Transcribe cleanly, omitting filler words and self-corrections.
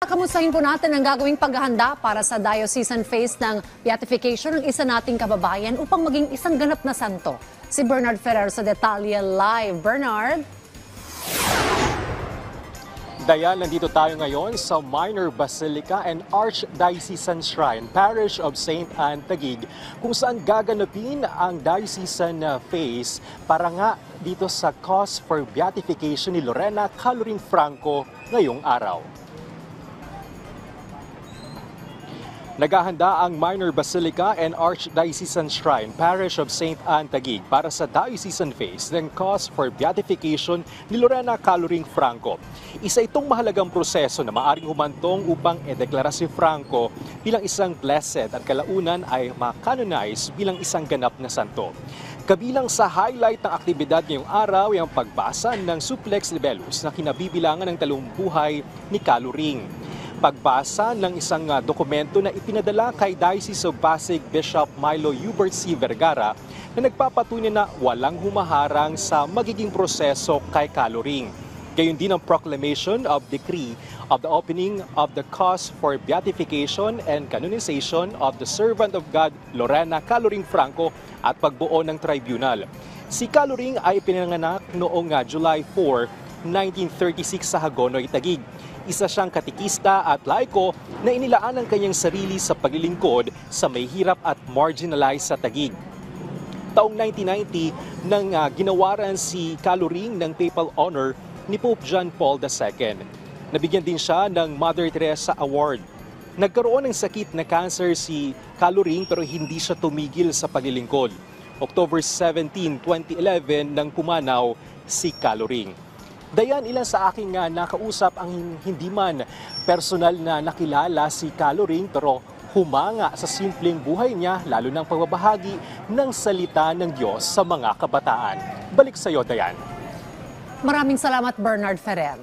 Kakamustahin po natin ang gagawing paghahanda para sa diocesan phase ng beatification ng isa nating kababayan upang maging isang ganap na santo. Si Bernard Ferrer sa Detalye Live. Bernard? Dayan, nandito tayo ngayon sa Minor Basilica and Archdiocesan Shrine, Parish of St. Anne, Taguig, kung saan gaganapin ang diocesan phase para nga dito sa cause for beatification ni Lorena Calorin Franco ngayong araw. Naghahanda ang Minor Basilica and Archdiocesan Shrine, Parish of St. Anne, Taguig para sa diocesan phase ng cause for beatification ni Lorena Calorin Franco. Isa itong mahalagang proseso na maaring humantong upang edeklara si Franco bilang isang blessed at kalaunan ay makanonize bilang isang ganap na santo. Kabilang sa highlight ng aktibidad ngayong araw ay ang pagbasa ng Supplex Libellus na kinabibilangan ng talumpbuhay ni Calorin. Pagbasa ng isang dokumento na ipinadala kay Diocese of Pasig Bishop Milo Hubert C. Vergara na nagpapatunay na walang humaharang sa magiging proseso kay Calorin. Gayon din ang proclamation of decree of the opening of the cause for beatification and canonization of the servant of God Lorena Calorin Franco at pagbuo ng tribunal. Si Calorin ay pinanganak noong July 4, 1936 sa Hagonoy, Taguig. Isa siyang katikista at laiko na inilaan ang kanyang sarili sa paglilingkod sa may hirap at marginalized sa Taguig. Taong 1990 nang ginawaran si Calorin ng papal honor ni Pope John Paul II. Nabigyan din siya ng Mother Teresa Award. Nagkaroon ng sakit na cancer si Calorin pero hindi siya tumigil sa paglilingkod. October 17, 2011 nang pumanaw si Calorin. Dayan, ilan sa aking nakausap ang hindi man personal na nakilala si Calorin pero humanga sa simpleng buhay niya lalo ng pagbabahagi ng salita ng Diyos sa mga kabataan. Balik sa iyo, Dayan. Maraming salamat, Bernard Ferrer.